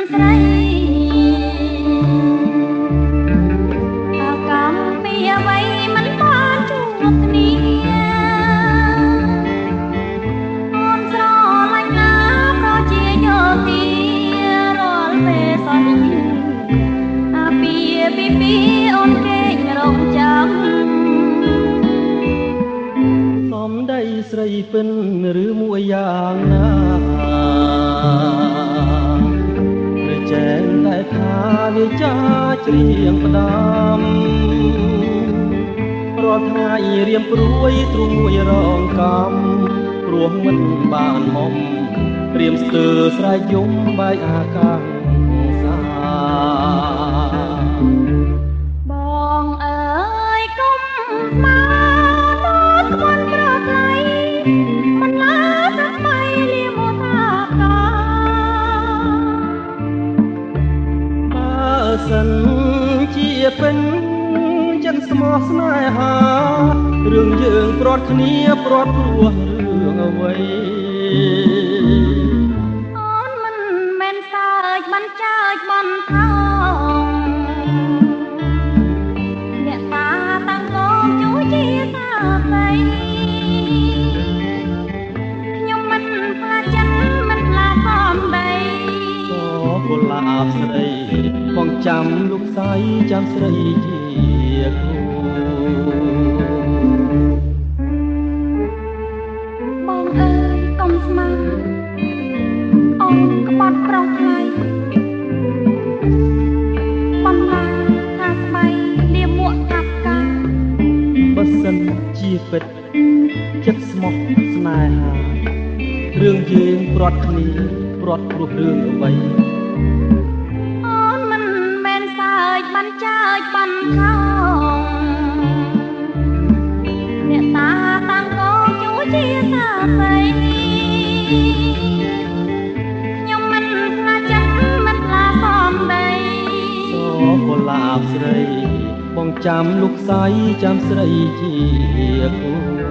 ស្រីតើកំពីអ្វីមិនបានជួបគ្នាអូនស្រឡាញ់ណាប្រជាយោធារាល់ពេលសន្យាអាពីអូនកេងរងចាំសំដីស្រីពិនឬមួយយ៉ាងណាឬចែងតែថាវាចាច្រៀងផ្ដាំរាល់ថ្ងៃរៀមព្រួយទ្រូងមួយរងកំព្រោះមិនបានមុំព្រាមស្ទើរស្រែកយំបែកអាកាំងសាបងអើយកុំមកតក្បន់ប្រថ្លៃមិនឡាថ្មីលាមកថាកាបើសិនជាពេញចិនស្មោះស្នេហារឿងយើងព្រាត់គ្នាព្រាត់ព្រោះរឿងអ្វីអូនមិនមែនសើចមិនចើចមិនថោងអ្នកតាតាំងកងជួយជាសាស្រីខ្ញុំមិនខ្លាចចិនមិនខ្លាចសំដីអូកុលាបស្រីបងចាំលោកស្រីចាំស្រីជាគ្រូបងអើយកុំស្មានអូនក្បត់ប្រងថ្លៃបំឡាថាស្បៃលាមួកកាប់កាបើសិនជាពិតចិត្តស្មោះស្នេហារឿងយើងព្រាត់គ្នាព្រាត់ព្រោះរឿងអ្វីអូនមិនមែនសើចបានចើចបានខោអ្នកតាតាំងកងជួយជាសាស្រីខ្ញុំមិនខ្លាចចិត្តមិនខ្លាចសំដីសូកុលាបស្រីបងចាំលោកស្រីចាំស្រីជាគ្រូ